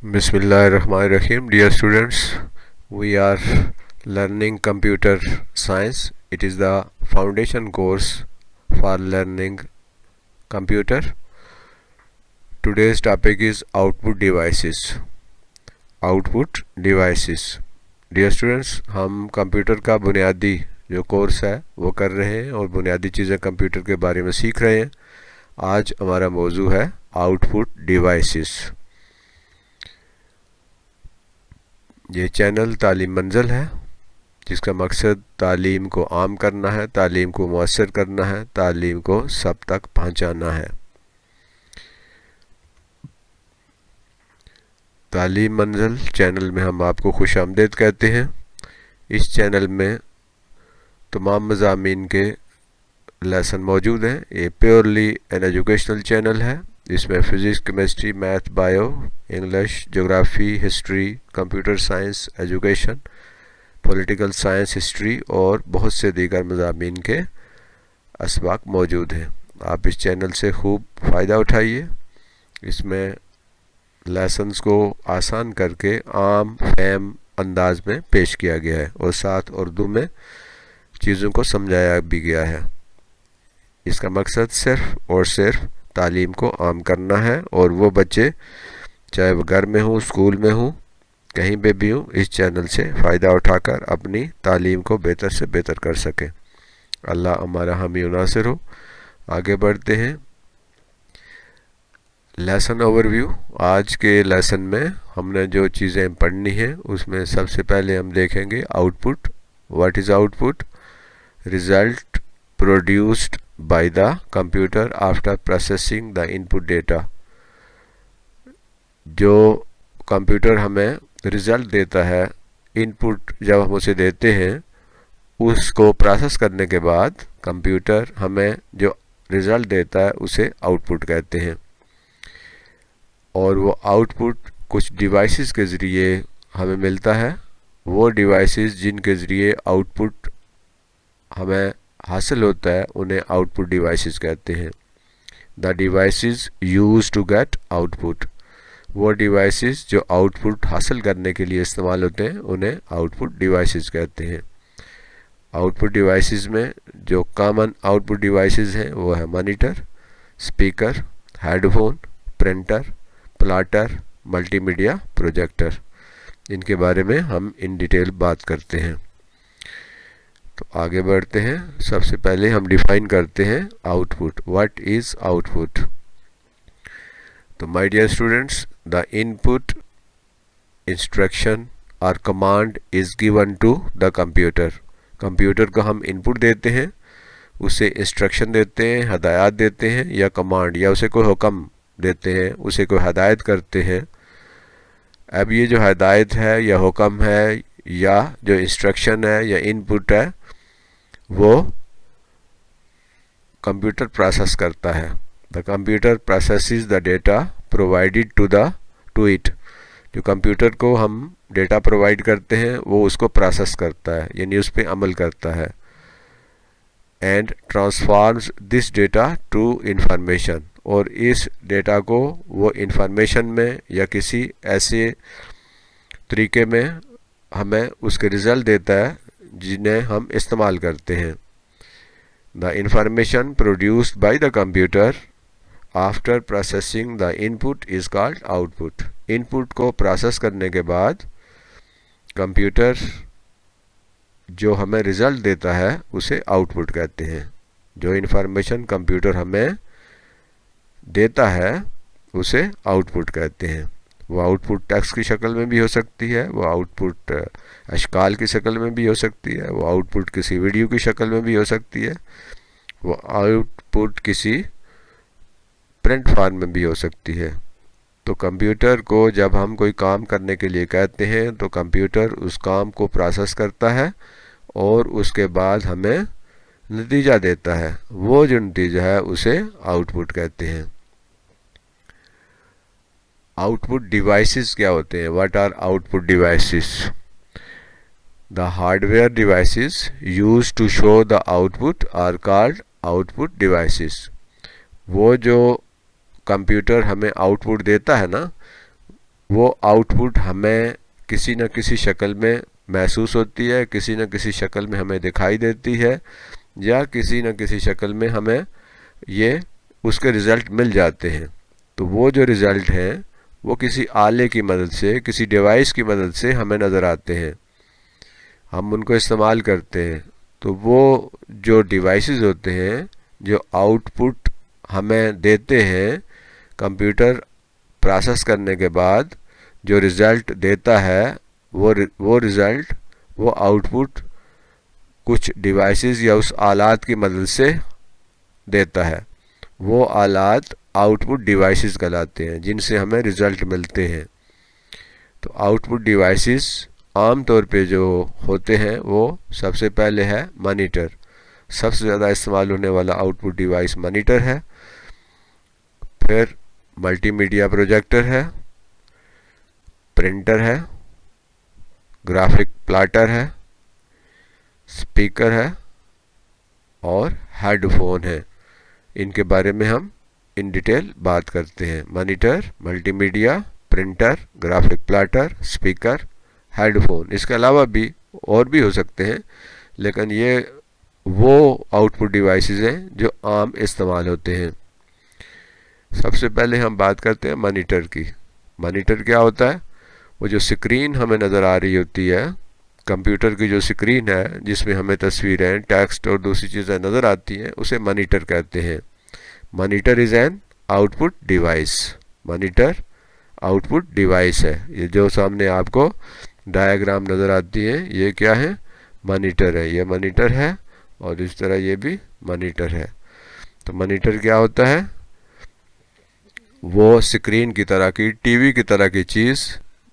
Bismillahirrahmanirrahim. Dear students, we are learning computer science. It is the foundation course for learning computer. Today's topic is output devices. Output devices. Dear students, हम computer का बुनियादी जो course है वो कर रहे हैं और बुनियादी चीज़ें कंप्यूटर के बारे में सीख रहे हैं. आज हमारा मौजू है आउटपुट डिवाइसेस. ये चैनल तालीम मंजिल है जिसका मकसद तालीम को आम करना है, तालीम को मुअस्सर करना है, तालीम को सब तक पहुंचाना है. तालीम मंजिल चैनल में हम आपको खुशामदीद कहते हैं. इस चैनल में तमाम मज़ामीन के लेसन मौजूद हैं. ये प्योरली एन एजुकेशनल चैनल है. इसमें physics, chemistry, math, bio, English, geography, history, computer science, education, political science, history और बहुत से दीगर मज़ामीन के असबाक मौजूद हैं. आप इस चैनल से खूब फ़ायदा उठाइए. इसमें लेसन्स को आसान करके आम फहम अंदाज में पेश किया गया है और साथ उर्दू में चीज़ों को समझाया भी गया है. इसका मकसद सिर्फ़ और सिर्फ तालीम को आम करना है और वो बच्चे चाहे वो घर में हो, स्कूल में हो, कहीं पे भी हो, इस चैनल से फ़ायदा उठाकर अपनी तालीम को बेहतर से बेहतर कर सकें. अल्लाह हमारा हामी व नासिर हो. आगे बढ़ते हैं. Lesson overview. आज के लेसन में हमने जो चीज़ें पढ़नी हैं उसमें सबसे पहले हम देखेंगे output. What is output? Result produced by the computer after processing the input data. जो कंप्यूटर हमें रिज़ल्ट देता है, इनपुट जब हम उसे देते हैं उसको प्रोसेस करने के बाद कंप्यूटर हमें जो रिज़ल्ट देता है उसे आउटपुट कहते हैं. और वो आउटपुट कुछ डिवाइसेस के ज़रिए हमें मिलता है. वो डिवाइसेस जिनके ज़रिए आउटपुट हमें हासिल होता है उन्हें आउटपुट डिवाइसेस कहते हैं. The devices use to get output. वो डिवाइसेस जो आउटपुट हासिल करने के लिए इस्तेमाल होते हैं उन्हें आउटपुट डिवाइसेस कहते हैं. आउटपुट डिवाइसेस में जो कॉमन आउटपुट डिवाइसेस हैं वो है monitor, speaker, headphone, printer, plotter, multimedia, projector. इनके बारे में हम इन डिटेल बात करते हैं. तो आगे बढ़ते हैं. सबसे पहले हम डिफाइन करते हैं आउटपुट. What is output? तो my dear students, the input instruction और command is given to the computer. Computer को हम इनपुट देते हैं, उसे इंस्ट्रक्शन देते हैं, हदायत देते हैं या कमांड या उसे कोई हुक्म देते हैं, उसे कोई हदायत करते हैं. अब ये जो हदायत है या हुक्म है या जो इंस्ट्रक्शन है या इनपुट है वो कंप्यूटर प्रोसेस करता है. The computer processes the data provided to it. जो कंप्यूटर को हम डेटा प्रोवाइड करते हैं वो उसको प्रोसेस करता है यानी उस पर अमल करता है. And transforms this data to information. और इस डेटा को वो इंफॉर्मेशन में या किसी ऐसे तरीके में हमें उसके रिज़ल्ट देता है जिन्हें हम इस्तेमाल करते हैं. The information produced by the computer after processing the input is called output. Input को प्रोसेस करने के बाद कंप्यूटर जो हमें रिज़ल्ट देता है उसे आउटपुट कहते हैं. जो इंफॉर्मेशन कंप्यूटर हमें देता है उसे आउटपुट कहते हैं. वो आउटपुट टेक्स्ट की शक्ल में भी हो सकती है, वो आउटपुट अशकाल की शक्ल में भी हो सकती है, वो आउटपुट किसी वीडियो की शक्ल में भी हो सकती है, वो आउटपुट किसी प्रिंट फॉर्म में भी हो सकती है. तो कंप्यूटर को जब हम कोई काम करने के लिए कहते हैं तो कंप्यूटर उस काम को प्रोसेस करता है और उसके बाद हमें नतीजा देता है. वो जो नतीजा है उसे आउटपुट कहते हैं. आउटपुट डिवाइसेस क्या होते हैं? What are output devices? The hardware devices use to show the output are called output devices. वो जो कंप्यूटर हमें आउटपुट देता है ना, वो आउटपुट हमें किसी न किसी शक्ल में महसूस होती है, किसी न किसी शक्ल में हमें दिखाई देती है, या किसी न किसी शक्ल में हमें ये उसके रिज़ल्ट मिल जाते हैं। तो वो जो रिज़ल्ट हैं वो किसी आले की मदद से, किसी डिवाइस की मदद से हमें नज़र आते हैं, हम उनको इस्तेमाल करते हैं। तो वो जो डिवाइसेस होते हैं जो आउटपुट हमें देते हैं, कंप्यूटर प्रोसेस करने के बाद जो रिज़ल्ट देता है, वो रिज़ल्ट, वो आउटपुट कुछ डिवाइसेस या उस आलात की मदद से देता है। वो आलात आउटपुट डिवाइसेस कहलाते हैं जिनसे हमें रिज़ल्ट मिलते हैं। तो आउटपुट डिवाइसेस आम तौर पे जो होते हैं वो सबसे पहले है मॉनिटर। सबसे ज़्यादा इस्तेमाल होने वाला आउटपुट डिवाइस मॉनिटर है। फिर मल्टीमीडिया प्रोजेक्टर है, प्रिंटर है, ग्राफिक प्लॉटर है, स्पीकर है और हेडफोन है। इनके बारे में हम इन डिटेल बात करते हैं। Monitor, multimedia, printer, graphic plotter, speaker, headphone. इसके अलावा भी और भी हो सकते हैं, लेकिन ये वो आउटपुट डिवाइसेस हैं जो आम इस्तेमाल होते हैं। सबसे पहले हम बात करते हैं मॉनिटर की। मॉनिटर क्या होता है? वो जो स्क्रीन हमें नज़र आ रही होती है, कंप्यूटर की जो स्क्रीन है जिसमें हमें तस्वीरें, टेक्स्ट और दूसरी चीज़ें नज़र आती हैं, उसे मॉनिटर कहते हैं। Monitor is an output device. Monitor output device है। ये जो सामने आपको डायग्राम नज़र आती है, ये क्या है? मॉनिटर है। ये मॉनिटर है और इस तरह ये भी मॉनिटर है। तो मॉनिटर क्या होता है? वो स्क्रीन की तरह की, टीवी की तरह की चीज़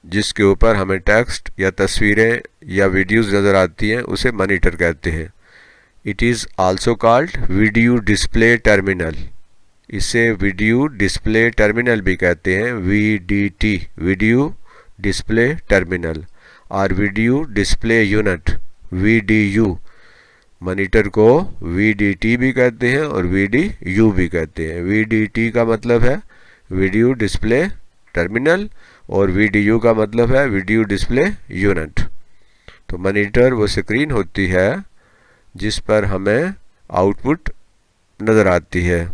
जिसके ऊपर हमें टेक्स्ट या तस्वीरें या वीडियोस नज़र आती हैं, उसे मॉनिटर कहते हैं। It is also called video display terminal. इसे वीडियो डिस्प्ले टर्मिनल भी कहते हैं, VDT, वीडियो डिस्प्ले टर्मिनल, और video display unit, VDU। Monitor को VDT भी कहते हैं और VDU भी कहते हैं। VDT का मतलब है वीडियो डिस्प्ले टर्मिनल और VDU का मतलब है वीडियो डिस्प्ले यूनिट। तो मॉनिटर वो स्क्रीन होती है जिस पर हमें आउटपुट नज़र आती है।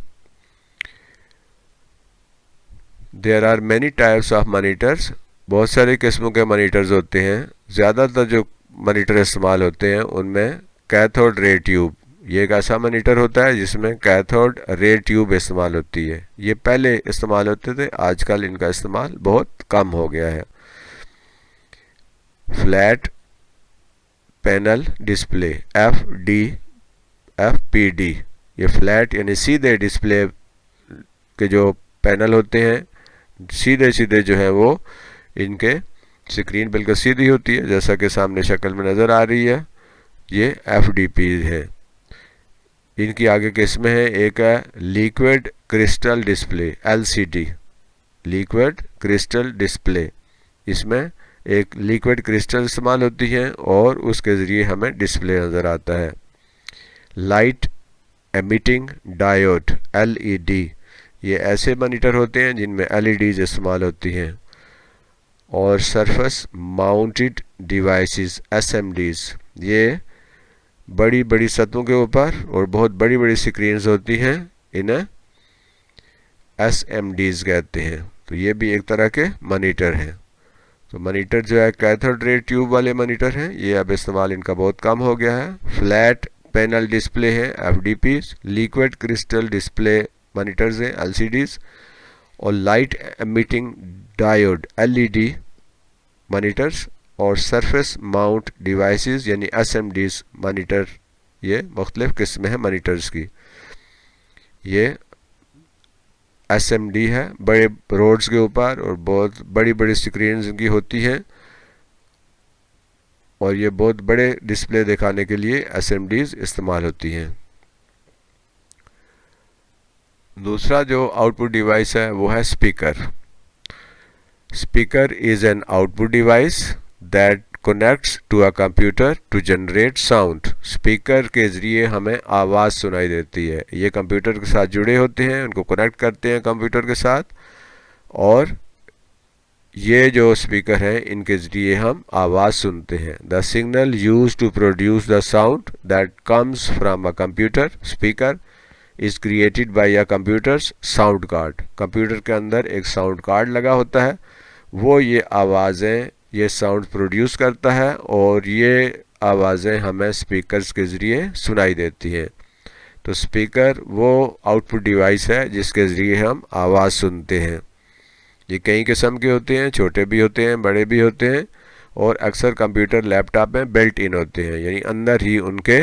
There are many types of monitors. बहुत सारे किस्मों के मॉनिटर्स होते हैं। ज़्यादातर जो मॉनिटर इस्तेमाल होते हैं उनमें कैथोड रे ट्यूब, ये एक ऐसा मॉनिटर होता है जिसमें कैथोड रे ट्यूब इस्तेमाल होती है। ये पहले इस्तेमाल होते थे, आजकल इनका इस्तेमाल बहुत कम हो गया है। Flat panel display, FPD। ये फ्लैट यानी सीधे डिस्प्ले के जो पैनल होते हैं, सीधे सीधे जो है वो इनके स्क्रीन बिल्कुल सीधी होती है जैसा कि सामने शक्ल में नज़र आ रही है। ये FDP है। इनकी आगे किस्में हैं, एक है liquid crystal display, LCD, liquid crystal display. इसमें एक लिक्विड क्रिस्टल इस्तेमाल होती है और उसके ज़रिए हमें डिस्प्ले नज़र आता है। Light emitting diode, LED। ये ऐसे मॉनिटर होते हैं जिनमें LEDs इस्तेमाल होती हैं। और सरफेस माउंटेड डिवाइसेस, SMDs। ये बड़ी बड़ी सतहों के ऊपर और बहुत बड़ी बड़ी स्क्रीन्स होती हैं, इन्हें SMDs कहते हैं। तो ये भी एक तरह के मॉनिटर हैं। तो मॉनिटर जो है कैथोड रे ट्यूब वाले मॉनिटर हैं, ये अब इस्तेमाल इनका बहुत कम हो गया है। फ्लैट पैनल डिस्प्ले है, FDPs। Liquid crystal display monitors हैं, LCDs। और light emitting diode, LED monitors. और सरफेस माउंट डिवाइसेस यानी SMDs मॉनिटर। ये मुख्तलिफ किस्में हैं मॉनिटर्स की। ये SMD है, बड़े रोड्स के ऊपर और बहुत बड़ी बड़ी स्क्रीन इनकी होती हैं और ये बहुत बड़े डिस्प्ले दिखाने के लिए SMDs इस्तेमाल होती हैं। दूसरा जो आउटपुट डिवाइस है वो है speaker. Speaker is an output device that connects to a computer to generate sound. Speaker के ज़रिए हमें आवाज़ सुनाई देती है। ये कंप्यूटर के साथ जुड़े होते हैं, उनको कनेक्ट करते हैं कंप्यूटर के साथ, और ये जो स्पीकर हैं इनके ज़रिए हम आवाज़ सुनते हैं। The signal use to produce the sound that comes from a computer speaker is created by a computer's sound card. Computer के अंदर एक साउंड कार्ड लगा होता है, वो ये आवाज़ें, ये साउंड प्रोड्यूस करता है और ये आवाज़ें हमें स्पीकर्स के ज़रिए सुनाई देती हैं। तो स्पीकर वो आउटपुट डिवाइस है जिसके ज़रिए हम आवाज़ सुनते हैं। ये कई किस्म के होते हैं, छोटे भी होते हैं, बड़े भी होते हैं, और अक्सर कंप्यूटर लैपटॉप में बिल्ट इन होते हैं, यानी अंदर ही उनके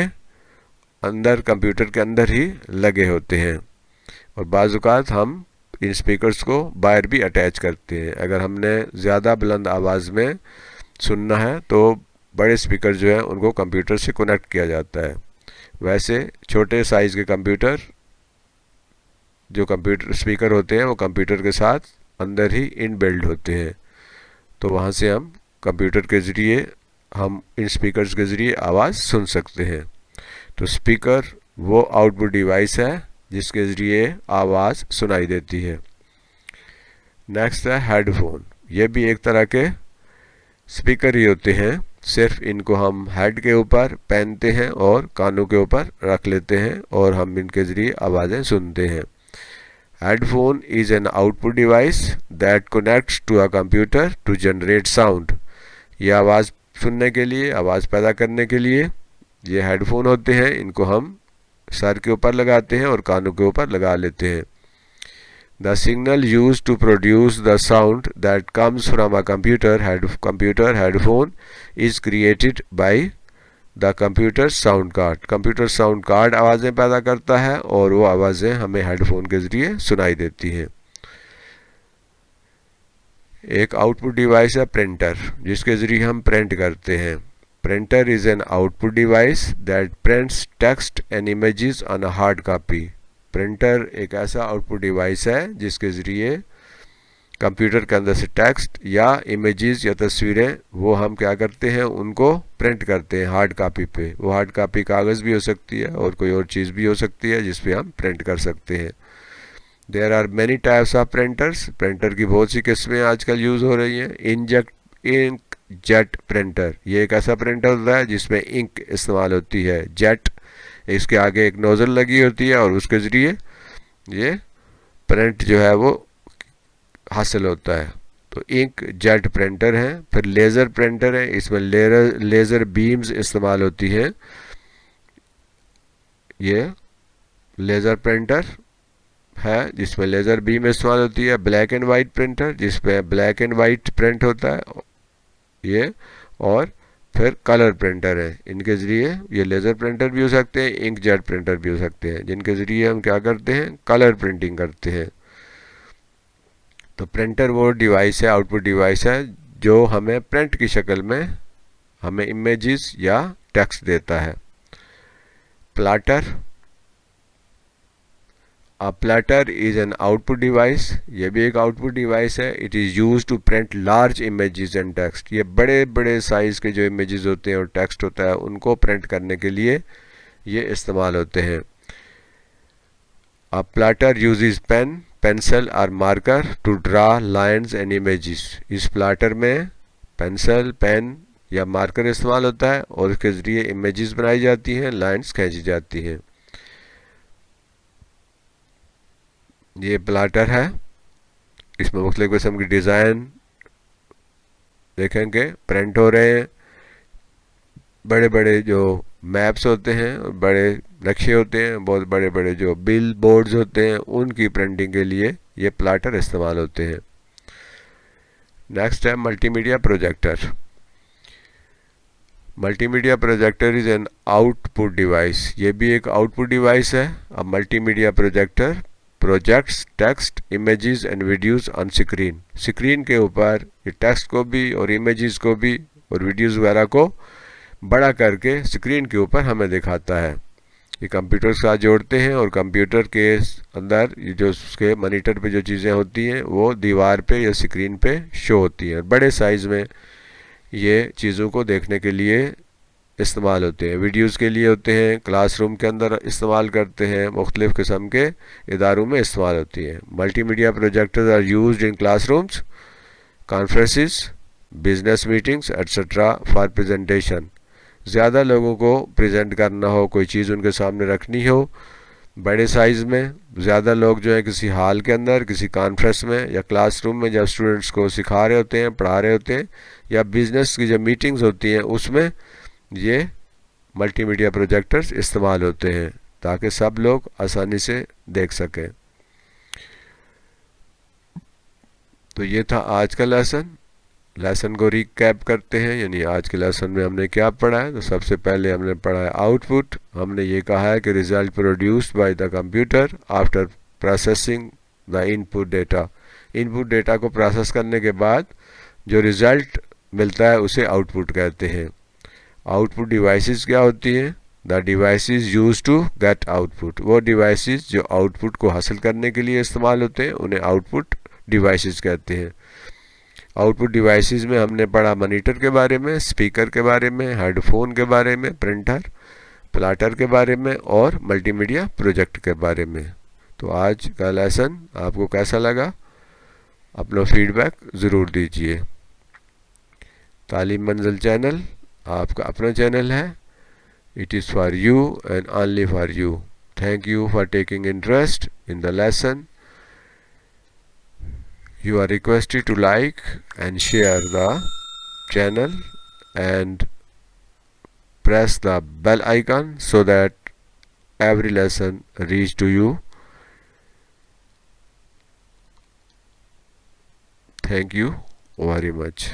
अंदर कंप्यूटर के अंदर ही लगे होते हैं। और बाज़ औक़ात हम इन स्पीकर्स को बाहर भी अटैच करते हैं। अगर हमने ज़्यादा बुलंद आवाज़ में सुनना है तो बड़े स्पीकर जो हैं उनको कंप्यूटर से कनेक्ट किया जाता है। वैसे छोटे साइज़ के कंप्यूटर जो कंप्यूटर स्पीकर होते हैं वो कंप्यूटर के साथ अंदर ही इनबिल्ड होते हैं, तो वहाँ से हम कंप्यूटर के ज़रिए हम इन स्पीकर्स के ज़रिए आवाज़ सुन सकते हैं। तो स्पीकर वो आउटपुट डिवाइस है जिसके ज़रिए आवाज़ सुनाई देती है। नेक्स्ट है हेडफोन। ये भी एक तरह के स्पीकर ही होते हैं, सिर्फ इनको हम हेड के ऊपर पहनते हैं और कानों के ऊपर रख लेते हैं और हम इनके ज़रिए आवाज़ें सुनते हैं। Headphone is an output device that connects to a computer to generate sound. ये आवाज़ सुनने के लिए, आवाज़ पैदा करने के लिए ये हेडफोन होते हैं। इनको हम सर के ऊपर लगाते हैं और कानों के ऊपर लगा लेते हैं। The signal used to produce the sound that comes from a computer headphone is created by the computer sound card. Computer sound card आवाज़ें पैदा करता है और वो आवाज़ें हमें हेडफोन के ज़रिए सुनाई देती हैं। एक आउटपुट डिवाइस है प्रिंटर, जिसके ज़रिए हम प्रिंट करते हैं। Printer is an output device that prints text and images on a hard copy. Printer एक ऐसा आउटपुट डिवाइस है जिसके ज़रिए कंप्यूटर के अंदर से टेक्स्ट या इमेजेस या तस्वीरें वो हम क्या करते हैं, उनको प्रिंट करते हैं हार्ड कॉपी पे। वो हार्ड कॉपी कागज़ भी हो सकती है और कोई और चीज़ भी हो सकती है जिस पे हम प्रिंट कर सकते हैं। There are many types of printers. Printer की बहुत सी किस्में आजकल यूज़ हो रही हैं। इंक जेट प्रिंटर, ये एक ऐसा प्रिंटर होता है जिसमें इंक इस्तेमाल होती है। जेट, इसके आगे एक नोज़ल लगी होती है और उसके ज़रिए ये प्रिंट जो है वो हासिल होता है। तो इंक जेट प्रिंटर है। फिर लेज़र प्रिंटर है, इसमें लेज़र बीम्स इस्तेमाल होती हैं। ये लेज़र प्रिंटर है जिसमें लेज़र बीम इस्तेमाल होती है। ब्लैक एंड वाइट प्रिंटर, जिसमें ब्लैक एंड वाइट प्रिंट होता है ये। और फिर कलर प्रिंटर है, इनके ज़रिए ये लेज़र प्रिंटर भी हो सकते हैं, इंक जेट प्रिंटर भी हो सकते हैं, जिनके ज़रिए हम क्या करते हैं, कलर प्रिंटिंग करते हैं। तो प्रिंटर वो डिवाइस है, आउटपुट डिवाइस है जो हमें प्रिंट की शक्ल में हमें इमेजेस या टेक्स्ट देता है। Plotter, a plotter is an output device. ये भी एक आउटपुट डिवाइस है। It is use to print large images and text. ये बड़े बड़े साइज़ के जो इमेजेस होते हैं और टेक्स्ट होता है उनको प्रिंट करने के लिए ये इस्तेमाल होते हैं। A plotter uses pen, pencil और marker to draw lines and images. इस प्लाटर में पेंसिल, पेन या मार्कर इस्तेमाल होता है और इसके ज़रिए इमेजेस बनाई जाती हैं, लाइन्स खींची जाती हैं। ये प्लाटर है, इसमें मुख्तलिफ किस्म की डिज़ाइन देखेंगे प्रिंट हो रहे हैं। बड़े बड़े जो मैप्स होते हैं, बड़े नक्शे होते हैं, बहुत बड़े बड़े जो बिल बोर्ड्स होते हैं, उनकी प्रिंटिंग के लिए ये प्लाटर इस्तेमाल होते हैं। नेक्स्ट है multimedia projector. Multimedia projector is an output device. ये भी एक आउटपुट डिवाइस है। अब multimedia projector projects text, images and videos on screen. Screen के ऊपर ये टेक्स्ट को भी और इमेजेस को भी और वीडियोस वगैरह को बड़ा करके स्क्रीन के ऊपर हमें दिखाता है। ये कंप्यूटर के साथ जोड़ते हैं और कंप्यूटर के अंदर ये जो उसके मॉनिटर पे जो चीज़ें होती हैं वो दीवार पे या स्क्रीन पे शो होती हैं। बड़े साइज़ में ये चीज़ों को देखने के लिए इस्तेमाल होते हैं। वीडियोस के लिए होते हैं, क्लासरूम के अंदर इस्तेमाल करते हैं, मुख्तलिफ़ किस्म के इदारों में इस्तेमाल होती हैं। Multimedia projectors are used in classrooms conferences, business meetings etcetera for presentation. ज़्यादा लोगों को प्रेजेंट करना हो, कोई चीज़ उनके सामने रखनी हो बड़े साइज़ में, ज़्यादा लोग जो है किसी हॉल के अंदर, किसी कॉन्फ्रेंस में या क्लासरूम में जब स्टूडेंट्स को सिखा रहे होते हैं, पढ़ा रहे होते हैं, या बिजनेस की जब मीटिंग्स होती हैं उसमें ये मल्टीमीडिया प्रोजेक्टर्स इस्तेमाल होते हैं ताकि सब लोग आसानी से देख सकें। तो ये था आज का लेसन को रिकैप करते हैं, यानी आज के लेसन में हमने क्या पढ़ा है। तो सबसे पहले हमने पढ़ा है आउटपुट। हमने ये कहा है कि result produced by the computer after processing the input data. Input data को प्रोसेस करने के बाद जो रिजल्ट मिलता है उसे आउटपुट कहते हैं। आउटपुट डिवाइसेस क्या होती हैं? The devices use to get output. वो डिवाइसेस जो आउटपुट को हासिल करने के लिए इस्तेमाल होते हैं उन्हें आउटपुट डिवाइसेस कहते हैं। आउटपुट डिवाइसेस में हमने पढ़ा मॉनिटर के बारे में, स्पीकर के बारे में, हेडफोन के बारे में, प्रिंटर, प्लाटर के बारे में और मल्टीमीडिया प्रोजेक्ट के बारे में। तो आज का लेसन आपको कैसा लगा? अपना फीडबैक ज़रूर दीजिए। तालीम मंजिल चैनल आपका अपना चैनल है। It is for you and only for you. Thank you for taking interest in the lesson. You are requested to like and share the channel and press the bell icon so that every lesson reach to you. Thank you very much.